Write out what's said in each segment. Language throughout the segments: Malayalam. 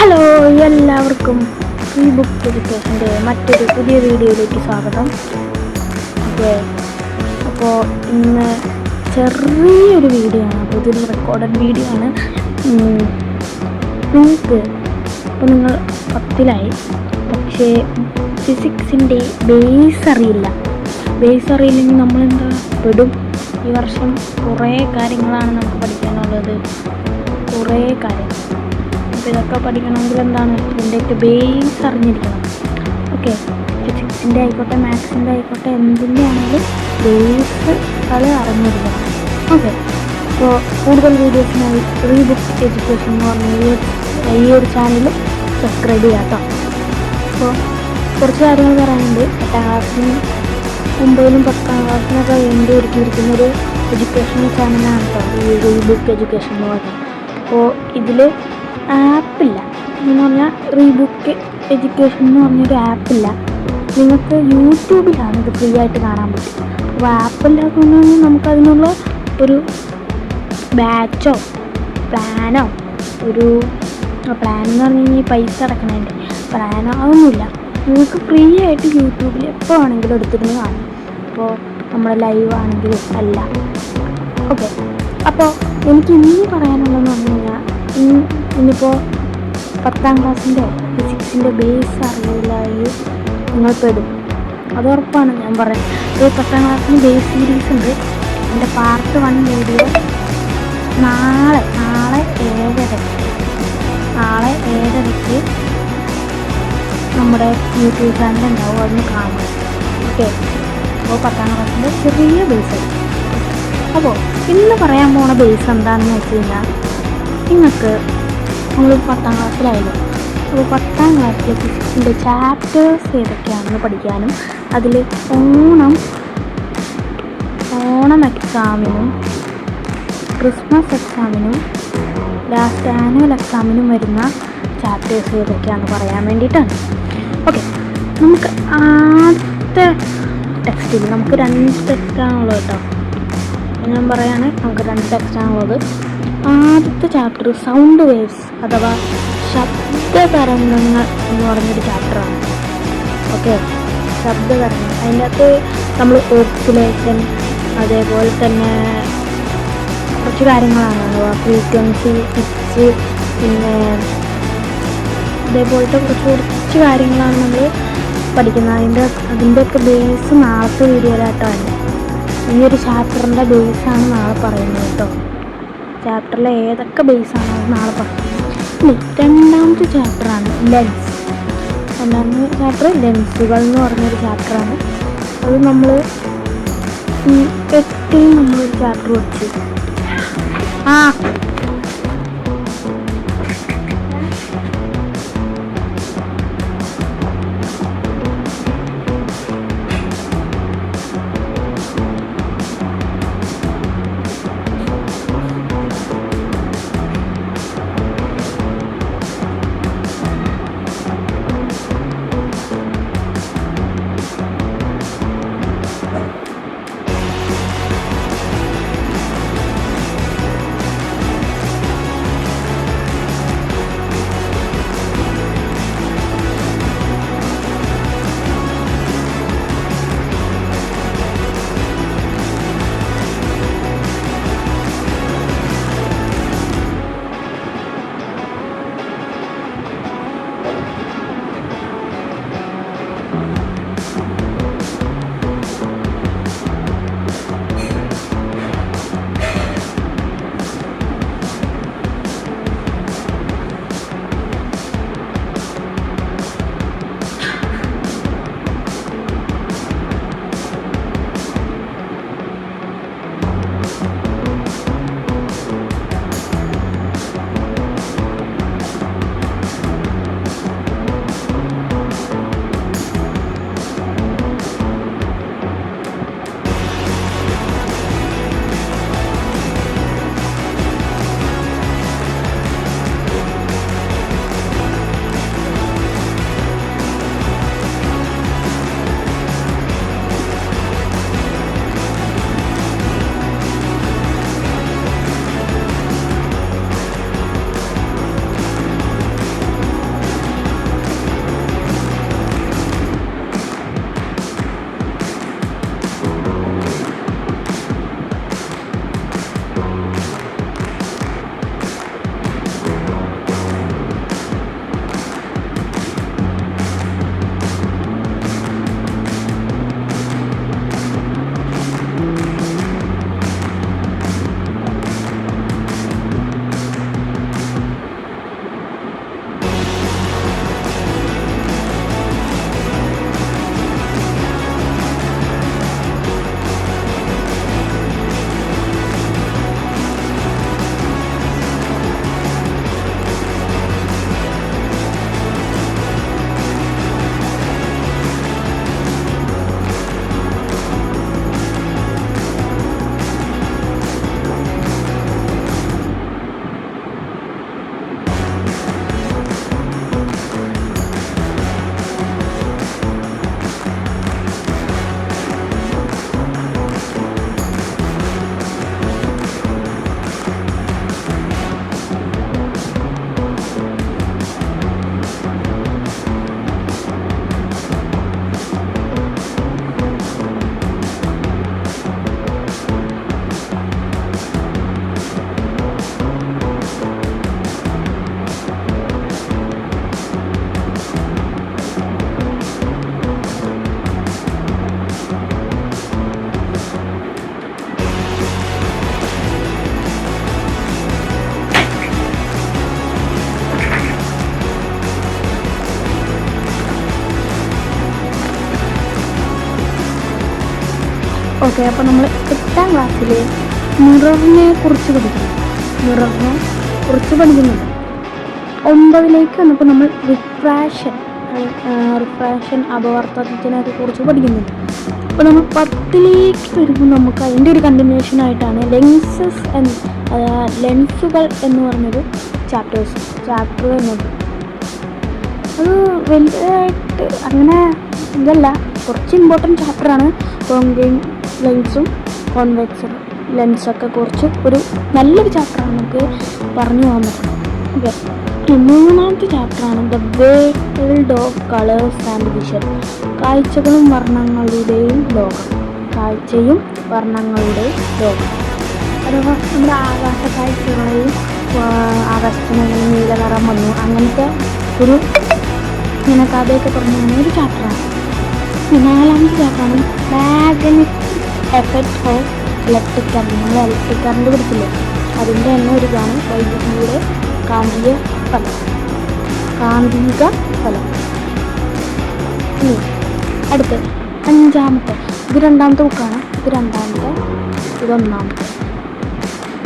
ഹലോ, എല്ലാവർക്കും ഫ്രീ ബുക്ക് എഡ്യൂക്കേഷൻ്റെ മറ്റൊരു പുതിയ വീഡിയോയിലേക്ക് സ്വാഗതം. ഓക്കെ, അപ്പോൾ ഇന്ന് ചെറിയൊരു വീഡിയോ ആണ്, പുതിയൊരു റെക്കോർഡഡ് വീഡിയോ ആണ്. നിങ്ങൾക്ക് ഇപ്പോൾ നിങ്ങൾ 10ലായി, പക്ഷേ ഫിസിക്സിൻ്റെ ബേസ് അറിയില്ലെങ്കിൽ നമ്മളെന്താ പെടും. ഈ വർഷം കുറേ കാര്യങ്ങളാണ് നമുക്ക് പഠിക്കാനുള്ളത്, കുറേ കാര്യം. അപ്പോൾ ഇതൊക്കെ പഠിക്കണമെങ്കിൽ എന്താണ്, ഇതിൻ്റെയൊക്കെ ബേസ് അറിഞ്ഞിരിക്കണം. ഓക്കെ, ഫിസിക്സിൻ്റെ ആയിക്കോട്ടെ, മാത്സിൻ്റെ ആയിക്കോട്ടെ, എന്തിൻ്റെ ആണെങ്കിലും ബേസ് അറിഞ്ഞിരിക്കണം. ഓക്കെ, അപ്പോൾ കൂടുതൽ വീഡിയോസിനായി ഫ്രീ ബുക്ക് എഡ്യൂക്കേഷൻ എന്ന് പറഞ്ഞ ഈ ഒരു ചാനൽ സബ്സ്ക്രൈബ് ചെയ്യാം കേട്ടോ. അപ്പോൾ കുറച്ച് കാര്യങ്ങൾ പറയാനുണ്ട്. 8ാം ക്ലാസ്സിനും 9ലും 10ാം ക്ലാസ്സിനൊക്കെ വേണ്ടി ഒരുക്കിയിരിക്കുന്നൊരു എഡ്യൂക്കേഷണൽ ചാനലാണ് കേട്ടോ ഈ ഫ്രീ ബുക്ക് എഡ്യൂക്കേഷൻ എന്ന് പറഞ്ഞാൽ. അപ്പോൾ ഇതിൽ ആപ്പില്ല എന്ന് പറഞ്ഞാൽ ഫ്രീ ബുക്ക് എഡ്യൂക്കേഷൻ എന്ന് പറഞ്ഞൊരു ആപ്പില്ല. നിങ്ങൾക്ക് യൂട്യൂബിലാണ് ഇത് ഫ്രീ ആയിട്ട് കാണാൻ പറ്റും. അപ്പോൾ ആപ്പില്ലാത്തതുകൊണ്ട് നമുക്കതിനുള്ള ഒരു ബാച്ചോ പ്ലാനോ പ്ലാൻ എന്ന് പറഞ്ഞു കഴിഞ്ഞാൽ പൈസ അടക്കണതിൻ്റെ പ്ലാനോ അതൊന്നുമില്ല. നിങ്ങൾക്ക് ഫ്രീ ആയിട്ട് യൂട്യൂബിൽ എപ്പോൾ വേണമെങ്കിലും എടുത്തിരുന്ന് കാണാം. അപ്പോൾ നമ്മുടെ ലൈവ് ആണെങ്കിലും അല്ല. ഓക്കെ, അപ്പോൾ എനിക്ക് ഇനി പറയാനുള്ളതെന്ന് പറഞ്ഞു കഴിഞ്ഞാൽ ഇന്നിപ്പോൾ 10ാം ക്ലാസ്സിൻ്റെ ഫിസിക്സിൻ്റെ ബേസ് അറിയില്ലായി നിങ്ങൾ പെടും, അത് ഉറപ്പാണ്. ഞാൻ പറയാം, ഇപ്പോൾ 10ാം ക്ലാസ്സിന് ബേസ് സീരീസ് ഉണ്ട്. എൻ്റെ പാർട്ട് 1 വീഡിയോ നാളെ 7:30 നമ്മുടെ യൂട്യൂബ് ചാനലുണ്ടാവും, അതൊന്ന് കാണണം. ഓക്കെ, അപ്പോൾ 10ാം ക്ലാസ്സിൻ്റെ ചെറിയ ബേസ്. അപ്പോൾ ഇന്ന് പറയാൻ പോണ ബേസ് എന്താണെന്ന് വെച്ച് കഴിഞ്ഞാൽ, നിങ്ങൾക്ക് നമ്മൾ 10ാം ക്ലാസ്സിലായാലും അപ്പോൾ 10ാം ക്ലാസ്സിലെ ഫിസിക്സിൻ്റെ ചാപ്റ്റേഴ്സ് ഏതൊക്കെയാണെന്ന് പഠിക്കാനും അതിൽ ഓണം എക്സാമിനും ക്രിസ്മസ് എക്സാമിനും ലാസ്റ്റ് ആനുവൽ എക്സാമിനും വരുന്ന ചാപ്റ്റേഴ്സ് ഏതൊക്കെയാണെന്ന് പറയാൻ വേണ്ടിയിട്ടാണ്. ഓക്കെ, നമുക്ക് ആദ്യത്തെ ടെക്സ്റ്റിൽ നമുക്ക് 2 ടെക്സ്റ്റാണുള്ളത് കേട്ടോ. ഞാൻ പറയുകയാണെങ്കിൽ നമുക്ക് 2 ടെക്സ്റ്റാണുള്ളത്. ആദ്യത്തെ ചാപ്റ്റർ സൗണ്ട് വേവ്സ് അഥവാ ശബ്ദതരംഗങ്ങൾ എന്ന് പറഞ്ഞൊരു ചാപ്റ്ററാണ്. ഓക്കെ, ശബ്ദതരംഗങ്ങൾ, അതിൻ്റെ അകത്ത് നമ്മൾ ഓസിലേഷൻ, അതേപോലെ തന്നെ കുറച്ച് കാര്യങ്ങളാണ്, അഥവാ ഫ്രീക്വൻസി, പിച്ച്, പിന്നെ അതേപോലത്തെ കുറച്ച് കാര്യങ്ങളാണ് നമ്മൾ പഠിക്കുന്നത്. അതിൻ്റെയൊക്കെ ബേസ് നാളത്തെ വീഡിയോയിലായിട്ടാണ്. ഈ ഒരു ചാപ്റ്ററിൻ്റെ ബേസാണ് നാളെ പറയുന്നത് കേട്ടോ. ചാപ്റ്ററിലെ ഏതൊക്കെ ബേസാണ് അത് നാളെ പറയും. ഇനി 2ാമത്തെ ചാപ്റ്ററാണ് ലെൻസ്. 2ാമത്തെ ചാപ്റ്റർ ലെൻസുകൾ എന്ന് പറഞ്ഞൊരു ചാപ്റ്ററാണ്. അത് നമ്മൾ 8ൽ നമ്മളൊരു ചാപ്റ്റർ വെച്ചു. ഓക്കെ, അപ്പോൾ നമ്മൾ 8ാം ക്ലാസ്സിൽ മിററിനെ കുറിച്ച് പഠിക്കുന്നുണ്ട്. 9ലേക്ക് വന്നപ്പോൾ നമ്മൾ റിഫ്രാക്ഷൻ അപവർത്തനത്തിനൊക്കെ കുറിച്ച് പഠിക്കുന്നുണ്ട്. അപ്പോൾ നമ്മൾ 10ലേക്ക് വരുമ്പോൾ നമുക്ക് അതിൻ്റെ ഒരു കണ്ടിന്യൂഷനായിട്ടാണ് ലെൻസുകൾ എന്ന് പറഞ്ഞൊരു ചാപ്റ്റർ എന്നത്. അത് വലുതായിട്ട് അങ്ങനെ ഇതല്ല, കുറച്ച് ഇമ്പോർട്ടൻറ്റ് ചാപ്റ്ററാണ്. കോൺകേവ് ലെൻസും കോൺവെക്സ് ലെൻസൊക്കെ കുറച്ച് ഒരു നല്ലൊരു ചാപ്റ്ററാണ്, നമുക്ക് പറഞ്ഞു പോകാൻ പറ്റും. ഓക്കെ, 3ാമത്തെ ചാപ്റ്ററാണ് the world of colours and vision. കാഴ്ചയും വർണ്ണങ്ങളുടെയും ലോകം. അഥവാ നമ്മുടെ ആകാശ കാഴ്ചകളെയും ആകാശത്തിന് നീല നിറം വന്നു അങ്ങനത്തെ ഒരു ഇങ്ങനെ കഥയൊക്കെ പറഞ്ഞു പോകുന്ന ഒരു ചാപ്റ്ററാണ്. 4ാമത്തെ ചാപ്റ്ററാണ് magnetic effect of electric current. നമ്മൾ ഇലക്ട്രിക് കറണ്ട് പിടിച്ചില്ലേ, അതിൻ്റെ തന്നെ ഒരു ഇതാണ് വൈദ്യുതിയുടെ കാന്തിക ഫലം. അടുത്ത് 5ാമത്തെ, ഇത് 2ാമത്തെ ബുക്കാണ്. ഇത് 1ാമത്തെ.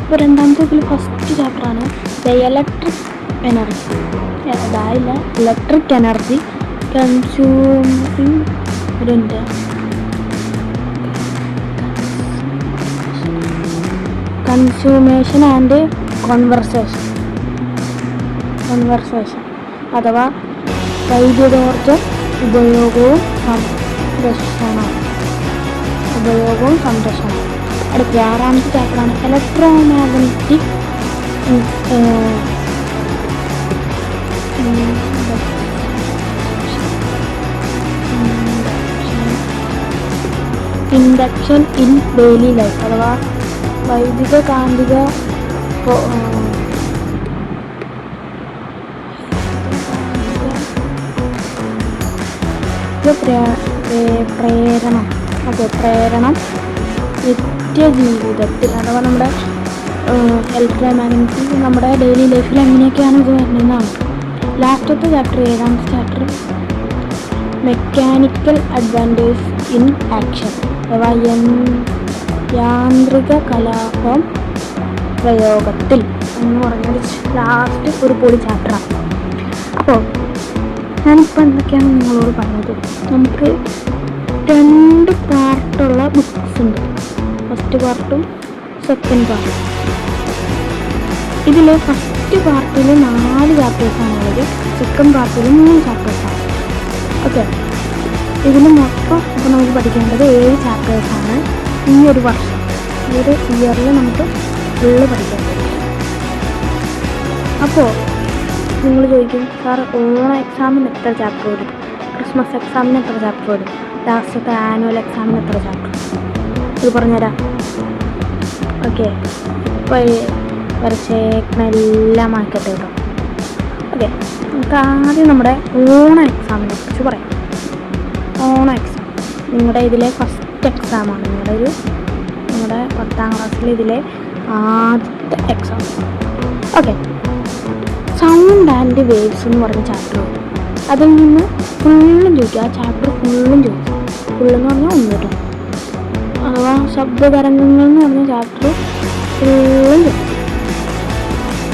ഇപ്പോൾ 2ാമത്തെ ബുക്കിൽ ഫസ്റ്റ് ചാപ്റ്ററാണ് the electric energy consumption and conversation അഥവാ വൈദ്യുതോർജ്ജം ഉപയോഗവും സംരക്ഷണം. അടുത്ത 6ാമത്തെ ചാപ്റ്ററാണ് electromagnetic induction in daily life അഥവാ വൈദ്യുത കാന്തിക പ്രേരണം നിത്യജീവിതത്തിൽ അഥവാ നമ്മുടെ ഇലക്ട്രോമാഗ്നറ്റിക് നമ്മുടെ ഡെയിലി ലൈഫിൽ എങ്ങനെയൊക്കെയാണ് ഇത് വരുന്നതെന്നാണ്. ലാസ്റ്റത്തെ ചാപ്റ്റർ 7ാമത്തെ chapter mechanical advantage in action അഥവാ യാന്ത്രിക കലാപം പ്രയോഗത്തിൽ എന്ന് പറഞ്ഞൊരു ലാസ്റ്റ് ഒരു പൊളി ചാപ്റ്ററാണ്. അപ്പോൾ ഞാനിപ്പോൾ എന്തൊക്കെയാണ് നിങ്ങളോട് പറഞ്ഞത്, നമുക്ക് 2 പാർട്ടുള്ള ബുക്സ് ഉണ്ട്. ഫസ്റ്റ് പാർട്ടും സെക്കൻഡ് പാർട്ടും. ഇതിൽ ഫസ്റ്റ് പാർട്ടിൽ 4 ചാപ്റ്റേഴ്സാണുള്ളത്, സെക്കൻഡ് പാർട്ടിൽ 3 ചാപ്റ്റേഴ്സാണ്. ഓക്കെ, ഇതിൽ മൊത്തം ഇപ്പോൾ നമുക്ക് പഠിക്കേണ്ടത് 7 ചാപ്റ്റേഴ്സാണ് ഈ ഒരു വർഷം. ഈ ഒരു ഇയറിൽ നമുക്ക് ഫുള്ള് പഠിക്കാൻ പറ്റും. അപ്പോൾ നിങ്ങൾ ചോദിക്കും, സാർ ഓണം എക്സാമിന് എത്ര ചാപ്റ്റർ വരും, ക്രിസ്മസ് എക്സാമിന് എത്ര ചാപ്റ്റർ വരും, ലാസ്റ്റത്തെ ആനുവൽ എക്സാമിന് എത്ര ചാപ്റ്റർ? ഇത് പറഞ്ഞുതരാം. ഓക്കെ, ഇപ്പോൾ വരച്ചേക്കണ എല്ലാം മാർക്കറ്റ് കിട്ടും. ഓക്കെ, നമുക്ക് ആദ്യം നമ്മുടെ ഓണം എക്സാമിനെ കുറിച്ച് പറയാം. ഓണം എക്സാം നിങ്ങളുടെ ഇതിലെ ഫസ്റ്റ് എക്സാമാണ്. നിങ്ങളുടെ 10ാം ക്ലാസ്സിൽ ഇതിലെ ആദ്യത്തെ exam. Okay, sound and waves എന്ന് പറഞ്ഞ ചാപ്റ്റർ. അതിൽ നിന്ന് ഫുള്ളും ചോദിക്കും, ആ ചാപ്റ്റർ ഫുള്ളും ചോദിക്കും. ഫുള്ളെന്ന് പറഞ്ഞാൽ 1 കേട്ടോ, അഥവാ ശബ്ദതരംഗങ്ങൾ എന്ന് പറഞ്ഞ ചാപ്റ്റർ ഫുള്ളും ചോദിക്കും.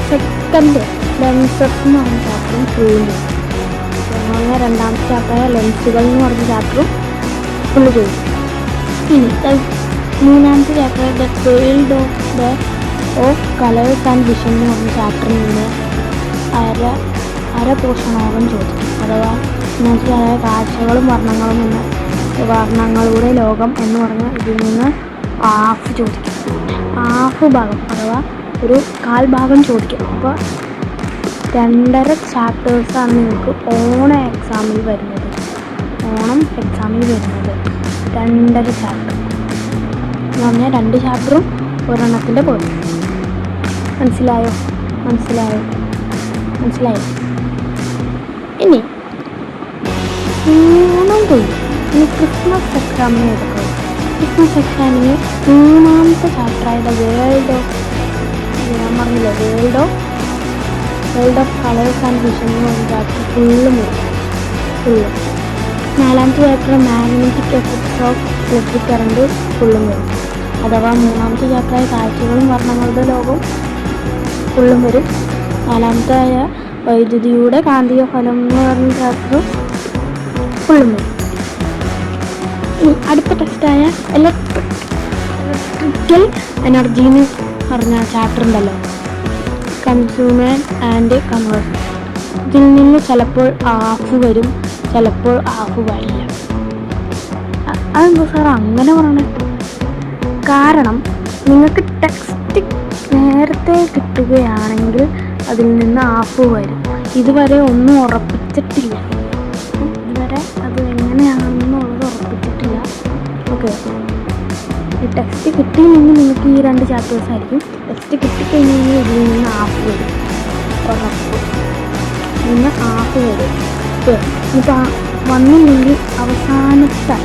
സെക്കൻഡ് ലെൻസസ് എന്ന് പറഞ്ഞ ചാപ്റ്ററും ഫുള്ളും ചോദിക്കും. അങ്ങനെ 2ാമത്തെ ചാപ്റ്ററായ ലെൻസുകൾ എന്ന് പറഞ്ഞ ചാപ്റ്ററും ഫുള്ള് ചോദിക്കും. ഇനി 3ാമത്തെ chapter the world of colours and vision എന്ന് പറഞ്ഞ ചാപ്റ്ററിൽ നിന്ന് അര പോഷണോകം ചോദിക്കും. അഥവാ മനസ്സിലായ കാഴ്ചകളും വർണ്ണങ്ങളുടെ ലോകം എന്ന് പറഞ്ഞ ഇതിൽ നിന്ന് ഹാഫ് ചോദിക്കും. ഹാഫ് ഭാഗം അഥവാ ഒരു 1/4 ഭാഗം ചോദിക്കും. അപ്പോൾ 2.5 ചാപ്റ്റേഴ്സാണ് നിങ്ങൾക്ക് ഓണം എക്സാമിൽ വരുന്നത്. 2.5 ചാപ്റ്റർ എന്ന് പറഞ്ഞാൽ 2 ചാപ്റ്ററും ഒരെണ്ണത്തിൻ്റെ പോലെ. മനസ്സിലായോ? ഇനി ഓണം പോയി. ഇനി ക്രിസ്മസ് എക്സാമിന് എടുക്കും. ക്രിസ്മസ് എക്സാമിന് 3ാമത്തെ ചാപ്റ്ററായ world of colours and vision എന്ന് പറഞ്ഞ ചാപ്റ്റർ ഫുള്ള് നാലാമത്തെ chapter magnetic effects of electric current ഫുള്ളും വരും. അഥവാ മൂന്നാമത്തെ ചാപ്റ്ററായ കാഴ്ചകളും വർണ്ണങ്ങളുടെ ലോകവും ഫുള്ളും വരും. നാലാമത്തെ വൈദ്യുതിയുടെ കാന്തിക ഫലം എന്ന് പറഞ്ഞ ചാപ്റ്റർ ഫുള്ളും വരും. അടുത്ത ടെക്സ്റ്റായ ഇലക്ട്രിക്കൽ എനർജി എന്ന് പറഞ്ഞ ചാപ്റ്റർ ഉണ്ടല്ലോ, കൺസ്യൂമർ ആൻഡ് കൺവേർഷൻ. ഇതിൽ നിന്ന് ചിലപ്പോൾ ഹാഫ് വരും, ചിലപ്പോൾ ഹാഫ് വരില്ല. അതെന്താ സാർ അങ്ങനെ പറയണേ? കാരണം നിങ്ങൾക്ക് ടെക്സ്റ്റ് നേരത്തെ കിട്ടുകയാണെങ്കിൽ അതിൽ നിന്ന് ഹാഫ് വരും. ഇതുവരെ ഒന്നും ഉറപ്പിച്ചിട്ടില്ല, ഇതുവരെ അത് എങ്ങനെയാണെന്നുള്ളത് ഉറപ്പിച്ചിട്ടില്ല. ഓക്കെ, ഈ ടെക്സ്റ്റ് കിട്ടിയില്ലെങ്കിൽ നിങ്ങൾക്ക് ഈ 2 ചാപ്റ്റേഴ്സ് ആയിരിക്കും. ടെക്സ്റ്റ് കിട്ടിക്കഴിഞ്ഞാൽ ഇതിൽ നിന്ന് ഹാഫ് വരും, ഉറപ്പ്. ഇതിന് ഹാഫ് വരും. ഇപ്പോൾ വന്നില്ലെങ്കിൽ അവസാനത്തെ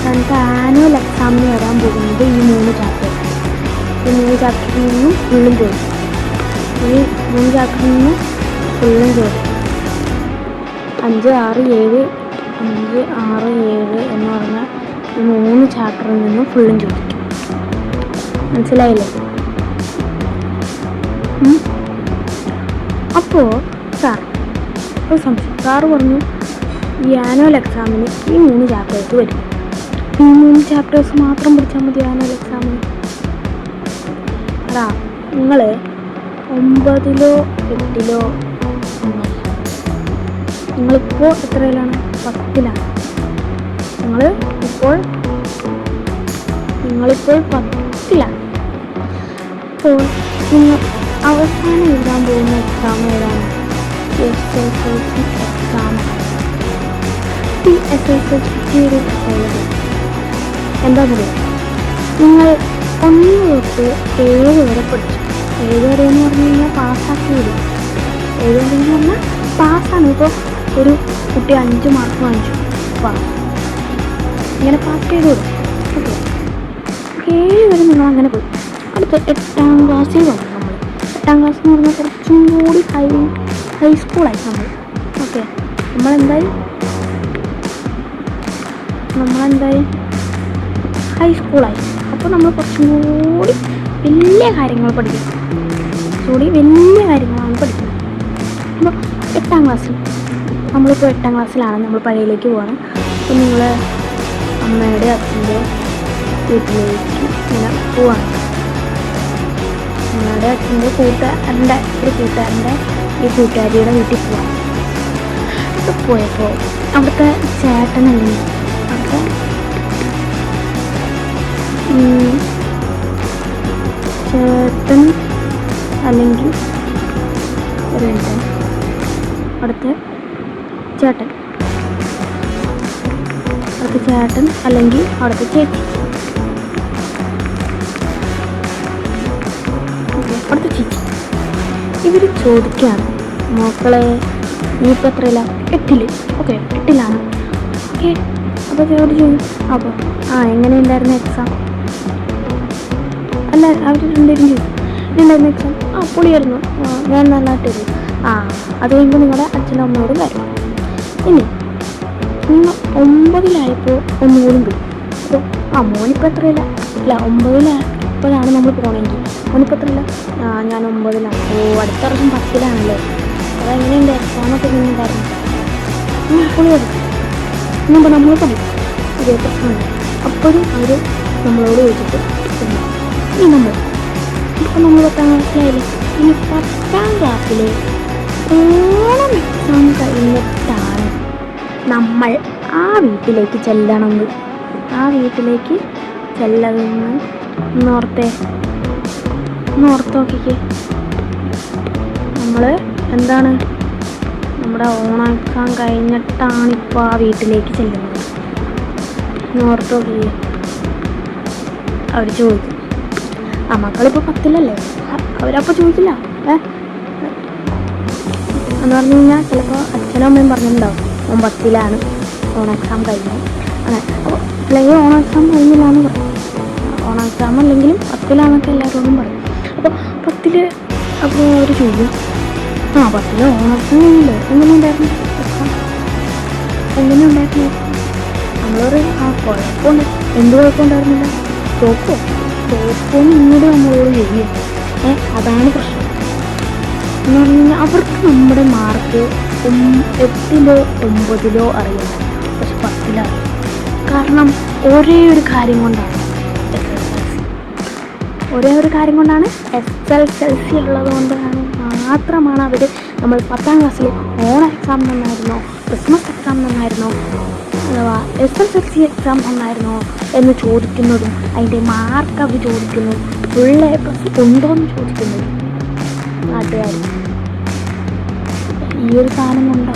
നമുക്ക് ആനുവൽ എക്സാമിന് വരാൻ പോകുന്നത് ഈ 3 ചാപ്റ്റേഴ്സ്. ഈ 3 ചാപ്റ്ററിൽ നിന്നും ഫുള്ളും ചോദിക്കും. ഈ 3 ചാപ്റ്ററിൽ നിന്ന് ഫുള്ളും ചോദിക്കും. 5, 6, 7 എന്ന് പറഞ്ഞാൽ ഈ 3 ചാപ്റ്ററിൽ നിന്നും ഫുള്ളും ചോദിക്കും. മനസ്സിലായില്ലേ? അപ്പോൾ ഒരു സംശയം. സാറ് പറഞ്ഞു ഈ ആനുവൽ എക്സാമിന് ഈ 3 ചാപ്റ്റേഴ്സ് വരും. ഈ 3 ചാപ്റ്റേഴ്സ് മാത്രം പഠിച്ചാൽ മതി ആനുവൽ എക്സാമിന്? അതാ, നിങ്ങൾ 9-ലോ 8-ലോ നിങ്ങളിപ്പോൾ എത്രയിലാണ്? 10-ലാണ്. നിങ്ങളിപ്പോൾ 10-ലാണ്. അപ്പോൾ നിങ്ങൾ അവസാനം എഴുതാൻ പോകുന്ന എക്സാം ഏതാണ്? SSLC exam. ഈ SSLC എന്താ പറയുക? നിങ്ങൾ 1 തൊട്ട് 7 വരെ പഠിച്ചു. 7 വരെ എന്ന് പറഞ്ഞു കഴിഞ്ഞാൽ പാസ്സാക്കി വിടും. 7 വരെ എന്ന് പറഞ്ഞാൽ പാസ്സാണ്. ഇപ്പോൾ ഒരു കുട്ടി 5 മാർക്ക് വാങ്ങിച്ചു, പാസ്. ഇങ്ങനെ പാസ് ചെയ്ത് വിടും. ഓക്കെ, 7 വരെ നിങ്ങൾ അങ്ങനെ പോയി. അടുത്ത 8ാം ക്ലാസ്സിൽ വന്നു. 8ാം ക്ലാസ് എന്ന് പറഞ്ഞാൽ കുറച്ചും കൂടി ഹൈസ്കൂളായി നമ്മൾ. ഓക്കെ, നമ്മളെന്തായി ഹൈസ്കൂളായി. അപ്പോൾ നമ്മൾ കുറച്ചും കൂടി വലിയ കാര്യങ്ങൾ പഠിക്കും. വലിയ കാര്യങ്ങളാണ് പഠിക്കുന്നത്. അപ്പോൾ 8ാം ക്ലാസ്സിൽ നമ്മളിപ്പോൾ 8ാം ക്ലാസ്സിലാണ്. നമ്മൾ പഴയയിലേക്ക് പോവാണ്. അപ്പോൾ നിങ്ങൾ അമ്മയുടെ അച്ഛൻ്റെ വീട്ടിലേക്ക് ഇങ്ങനെ പോവാണ്. നിങ്ങളുടെ അച്ഛൻ്റെ കൂട്ടുകാരൻ്റെ ഈ കൂട്ടുകാരിയുടെ വീട്ടിൽ പോവാം. അപ്പോൾ പോയപ്പോൾ അവിടുത്തെ ചേട്ടനല്ലെങ്കിൽ അവിടുത്തെ ചേട്ടൻ അല്ലെങ്കിൽ അവിടുത്തെ ചേട്ടൻ അല്ലെങ്കിൽ അവിടുത്തെ ചേച്ചി, അവിടുത്തെ ചേച്ചി, ഇവർ ചോദിക്കുകയാണ്, മക്കളെ നീ ഇപ്പോൾ എത്രയില്ല? 8-ല്. ഓക്കെ, 8-ലാണ്. ഓക്കെ, അപ്പോൾ ചോദിച്ചു. അപ്പോൾ എങ്ങനെയുണ്ടായിരുന്നു എക്സാം? അല്ല, അവർ രണ്ടുപേരും ചോദിച്ചു, എങ്ങനെയുണ്ടായിരുന്നു എക്സാം? പൊളിയായിരുന്നു, ഞാൻ നന്നായിട്ടിരുന്നു. അത് കഴിയുമ്പോൾ നിങ്ങളുടെ അച്ഛനും അമ്മയോടും കാര്യം. ഇനി നിങ്ങൾ 9-ലായപ്പോൾ ഒന്നുകൂടി പോയി. അപ്പോൾ മോനിപ്പോൾ എത്രയില്ല? 9-ലാണ് നമ്മൾ പോകണമെങ്കിൽ. മോനിപ്പോൾ എത്രയില്ല? ഞാൻ 9-ലാണ്. അടുത്ത വർഷം 10-ലാണല്ലോ. അതെങ്ങനെയുണ്ട് എക്സാമൊക്കെ? എങ്ങനെയുണ്ടായിരുന്നു? പൊളിയായിരുന്നു. ഇനിയിപ്പോൾ നമ്മൾ പഠിക്കും, ഇതേ പ്രശ്നമുണ്ട്. അപ്പോഴും അവർ നമ്മളോട് ചോദിച്ചിട്ട് ഇനി ഇപ്പോൾ നമ്മൾ 10ാം ക്ലാസ്സിലായില്ലേ? ഇനി 10ാം ക്ലാസ്സിൽ ഓണം എക്സാം കഴിഞ്ഞിട്ടാണ് നമ്മൾ ആ വീട്ടിലേക്ക് ചെല്ലണമെന്ന്. ആ വീട്ടിലേക്ക് ചെല്ലണമെന്ന് ഓർത്ത് നോക്കിക്കേ. നമ്മൾ എന്താണ്, നമ്മുടെ ഓണം എക്സാം കഴിഞ്ഞിട്ടാണ് ഇപ്പോൾ ആ വീട്ടിലേക്ക് ചെല്ലുന്നത്. ഓർത്ത് നോക്കിക്കേ. അവർ ചോദിക്കും, മക്കളിപ്പോൾ 10-ലല്ലേ? അവരപ്പോൾ ചോദിച്ചില്ല എന്ന് പറഞ്ഞു കഴിഞ്ഞാൽ ചിലപ്പോൾ അച്ഛനും അമ്മയും പറഞ്ഞിട്ടുണ്ടാവും, 10-ലാണ് ഓണം എക്സാം കഴിഞ്ഞു. അങ്ങനെ അപ്പോൾ അല്ലെങ്കിൽ ഓണം എക്സാം കഴിഞ്ഞില്ലാന്ന് പറയും. ഓണം എക്സാം അല്ലെങ്കിലും 10-ലാന്നൊക്കെ എല്ലാവരോടും പറയും. അപ്പോൾ 10-ല് അപ്പോൾ അവർ ചോദിക്കും, 10-ല് ഓണം എക്സാം കഴിഞ്ഞില്ലേ? എങ്ങനെയുണ്ടായിരുന്നു എക്സാം? നമ്മൾ പറയും ആ കുഴപ്പമുണ്ട്. എന്ത് കുഴപ്പമുണ്ടായിരുന്നില്ല? തോക്കും ഇങ്ങോട്ട് നമ്മളോട് ചെയ്യും. അതാണ് പ്രശ്നം എന്ന് പറഞ്ഞു കഴിഞ്ഞാൽ അവർക്ക് നമ്മുടെ മാർക്ക് 8ലോ 9ലോ അറിയാം, പക്ഷെ 10ലോ അറിയാം. കാരണം ഒരേ ഒരു കാര്യം കൊണ്ടാണ് SSLC ഉള്ളത് കൊണ്ടാണ് മാത്രമാണ് അവർ നമ്മൾ 10ാം ക്ലാസ്സിൽ ഓണ എക്സാം നന്നായിരുന്നോ, ക്രിസ്മസ് എക്സാം നന്നായിരുന്നോ, അഥവാ SSLC എക്സാം നന്നായിരുന്നോ എന്ന് ചോദിക്കുന്നതും അതിൻ്റെ മാർക്ക് അവർ ചോദിക്കുന്നു, ഫുൾ A+ ഉണ്ടോ എന്ന് ചോദിക്കുന്നത് നാട്ടുകാർ. ഈ ഒരു സാധനം കൊണ്ടോ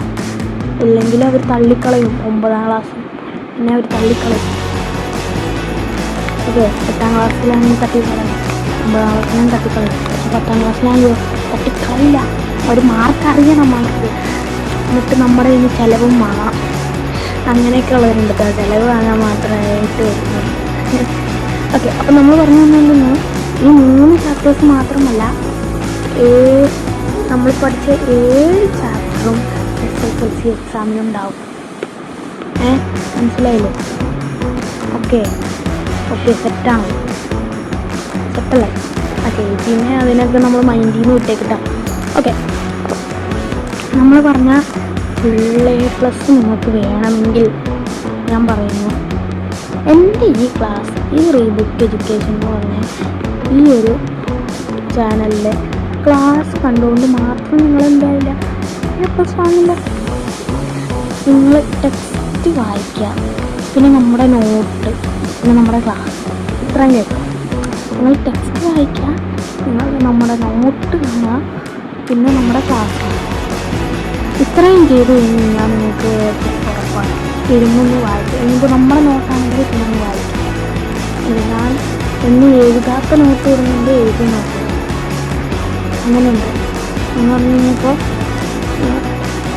ഇല്ലെങ്കിൽ അവർ തള്ളിക്കളയും. 9ാം ക്ലാസ് പിന്നെ അവർ തള്ളിക്കളയും. ഓക്കെ, 8ാം ക്ലാസ്സിലാണെങ്കിൽ തട്ടിക്കളയും, 9ാം ക്ലാസ്സിലും തട്ടിക്കളയും. പക്ഷെ 10ാം ക്ലാസ്സിലാണെങ്കിൽ തട്ടിക്കളയില്ല. ഒരു മാർക്ക് അറിയണം മാർക്ക്. എന്നിട്ട് നമ്മുടെ ഇനി ചിലവും വാങ്ങാം. അങ്ങനെയൊക്കെ ഉള്ളവരുണ്ട്. ചിലവ് വാങ്ങാൻ മാത്രമായിട്ട് വരുന്നത്. ഓക്കെ, അപ്പം നമ്മൾ പറഞ്ഞു തന്നിരുന്നു ഈ 3 ചാപ്റ്റേഴ്സ് മാത്രമല്ല, നമ്മൾ പഠിച്ച 7 ചാപ്റ്ററും SSLC എക്സാമിനുണ്ടാവും. മനസ്സിലായില്ലേ? ഓക്കെ, സെറ്റല്ലേ? ഓക്കെ, പിന്നെ അതിനൊക്കെ നമ്മൾ മൈൻഡിൽ നിന്ന് വിട്ടേക്കിട്ടാം. ഓക്കെ, നമ്മൾ പറഞ്ഞ ഫുൾ A+ നിങ്ങൾക്ക് വേണമെങ്കിൽ ഞാൻ പറയുന്നു, എൻ്റെ ഈ ക്ലാസ്, ഈ റീബുക്ക് എഡ്യൂക്കേഷൻ എന്ന് പറഞ്ഞ ഈ ഒരു ചാനലിലെ ക്ലാസ് കണ്ടുകൊണ്ട് മാത്രം നിങ്ങൾ എന്തായില്ല A+ വാങ്ങില്ല. നിങ്ങൾ ടെക്സ്റ്റ് വായിക്കുക, പിന്നെ നമ്മുടെ നോട്ട്, പിന്നെ നമ്മുടെ ക്ലാസ്, ഇത്രയും കേൾക്കുക. നിങ്ങൾ ടെക്സ്റ്റ് വായിക്കുക, നിങ്ങൾ നമ്മുടെ നോട്ട് കാണുക, പിന്നെ നമ്മുടെ ക്ലാസ്. ഇത്രയും ചെയ്ത് കഴിഞ്ഞാൽ നിങ്ങൾക്ക് ഉറപ്പാണ് ഇരുന്നൊന്ന് വായിക്കുക. ഇനിയിപ്പോൾ നമ്മുടെ നോട്ടാണെങ്കിൽ ഇരുന്നൊന്ന് വായിക്കുക. ഞാൻ എന്ന് എഴുതാത്ത നോട്ട് വരുന്നുണ്ട്, എഴുതിയ നോട്ട് അങ്ങനെയുണ്ട് എന്ന് പറഞ്ഞു കഴിഞ്ഞപ്പോൾ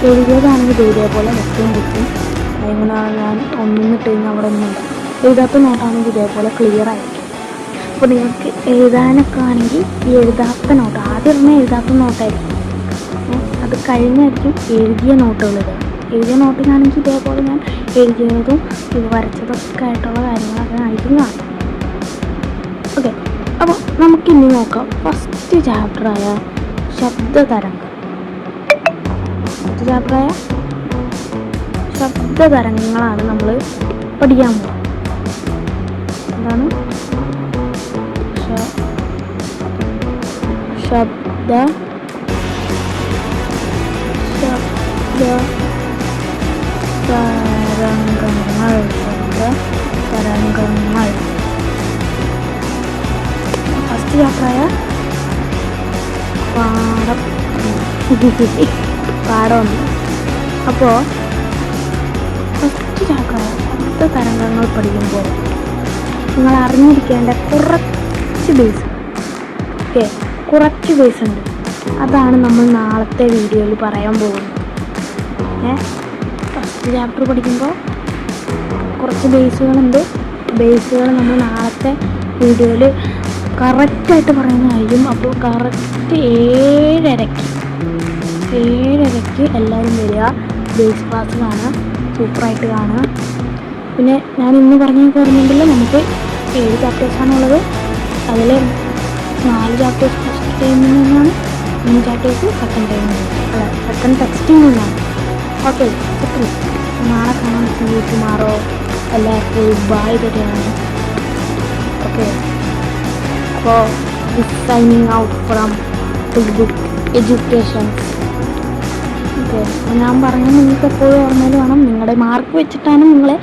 എഴുതിയതാണെങ്കിൽ ഇതേപോലെ വെക്കും കുത്തും. എങ്ങനെയാണ് ഞാൻ ഒന്നിട്ട് കഴിഞ്ഞാൽ അവിടെ ഒന്നുണ്ട്. എഴുതാത്ത നോട്ടാണെങ്കിൽ ഇതേപോലെ ക്ലിയർ ആയിരിക്കും. അപ്പോൾ നിങ്ങൾക്ക് എഴുതാനൊക്കെ ആണെങ്കിൽ ഈ എഴുതാത്ത നോട്ട് ആദ്യം എഴുതാത്ത നോട്ടായിരിക്കും, അത് കഴിഞ്ഞായിരിക്കും എഴുതിയ നോട്ടുകളിടുക. എഴുതിയ നോട്ടിനാണെങ്കിൽ ഇതേപോലെ ഞാൻ എഴുതിയതും ഇത് വരച്ചതൊക്കെ ആയിട്ടുള്ള കാര്യങ്ങളൊക്കെ ആയിരിക്കും കാണും. ഓക്കെ, അപ്പോൾ നമുക്കിനി നോക്കാം ഫസ്റ്റ് ചാപ്റ്ററായ ശബ്ദതരംഗങ്ങളാണ് നമ്മൾ പഠിക്കാൻ പോകുന്നത്. എന്താണ് തരംഗങ്ങൾ ഫസ്റ്റ് ചാപ്റ്ററായ പാഠം. അപ്പോൾ ഫസ്റ്റ് ചാപ്റ്ററായ ശബ്ദതരംഗങ്ങൾ പഠിക്കുമ്പോൾ നിങ്ങൾ അറിഞ്ഞിരിക്കേണ്ട കുറച്ച് ബേസ് ഉണ്ട്. അതാണ് നമ്മൾ നാളത്തെ വീഡിയോയിൽ പറയാൻ പോകുന്നത്. ഫസ്റ്റ് ചാപ്റ്റർ പഠിക്കുമ്പോൾ കുറച്ച് ബേസുകൾ നമ്മൾ നാളത്തെ വീഡിയോയിൽ കറക്റ്റായിട്ട് പറയുന്നതായിരിക്കും. അപ്പോൾ കറക്റ്റ് 7:30 എല്ലാവരും വരിക. ബേസ് ക്ലാസ് കാണുക, സൂപ്പറായിട്ട് കാണുക. പിന്നെ ഞാൻ ഇന്ന് പറഞ്ഞിട്ടുണ്ടെങ്കിൽ നമുക്ക് 7 ചാപ്റ്റേഴ്സാണുള്ളത്. അതിൽ 4 ചാപ്റ്റേഴ്സ് ഫസ്റ്റ് ടൈമിൽ നിന്നാണ്, 3 ചാപ്റ്റേഴ്സ് സെക്കൻഡ് ടെക്സ്റ്റിൽ നിന്നാണ്. ഓക്കെ, നാളെ കാണാൻ ടുമാറോ. എല്ലാവർക്കും ബൈ തന്നെയാണ്. ഓക്കെ, അപ്പോൾ signing out from book education. Okay, ഞാൻ പറഞ്ഞാൽ നിങ്ങൾക്ക് എപ്പോഴും ഓർമ്മയിൽ വേണം, നിങ്ങളുടെ മാർക്ക് വെച്ചിട്ടാണ് നിങ്ങളെ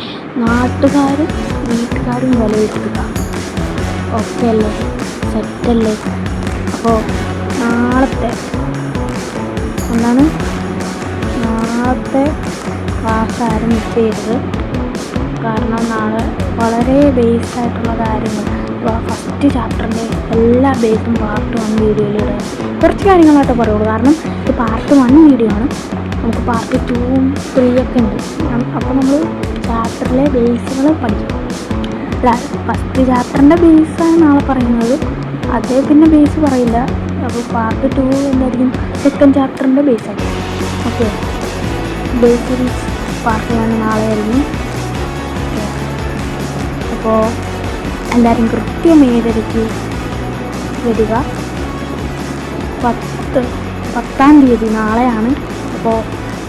നാട്ടുകാരും വീട്ടുകാരും വിലയിരുത്തുക. ഓക്കെ അല്ലേ? സെറ്റല്ലേ? അപ്പോൾ നാളത്തെ ക്ലാസ് ആരും മിസ് ചെയ്തത്. കാരണം നാളെ വളരെ ബേസായിട്ടുള്ള കാര്യങ്ങൾ, ഫസ്റ്റ് ചാപ്റ്ററിൻ്റെ എല്ലാ ബേസും പാർട്ട് 1 വീഡിയോയിലൂടെ കുറച്ച് കാര്യങ്ങളായിട്ട് പറയുള്ളൂ. കാരണം ഇത് പാർട്ട് 1 വീഡിയോ ആണ്. നമുക്ക് പാർട്ട് 2ഉം 3 ഉണ്ട്. അപ്പോൾ നമ്മൾ ചാപ്റ്ററിലെ ബേസുകൾ പഠിക്കും. ഫസ്റ്റ് ചാപ്റ്ററിൻ്റെ ബേസാണ് നാളെ പറയുന്നത്. അതേ പിന്നെ ബേസ് പറയില്ല. അപ്പോൾ പാർട്ട് 2 എന്തായിരിക്കും? സെക്കൻഡ് ചാപ്റ്ററിൻ്റെ ബേസായിരിക്കും. ഓക്കെ, ബേസ് പാർട്ട് 1 നാളെ ആയിരുന്നു. അപ്പോൾ എല്ലാവരും കൃത്യം 7:30 വരിക. 10-ാം തീയതി നാളെയാണ്. അപ്പോൾ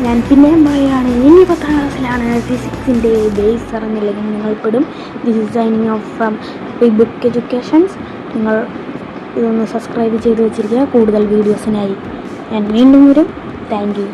ഞാൻ പിന്നെയും പറയുകയാണ്, ഇനി 10ാം ക്ലാസ്സിലാണ് ഫിസിക്സിൻ്റെ ബേസ് അറിഞ്ഞില്ലെങ്കിൽ നിങ്ങൾ പെടും. This is signing off from Big Book Educations. നിങ്ങൾ ഇതൊന്ന് സബ്സ്ക്രൈബ് ചെയ്ത് വെച്ചിരിക്കുക. കൂടുതൽ വീഡിയോസിനായി ഞാൻ വീണ്ടും വരും. Thank you.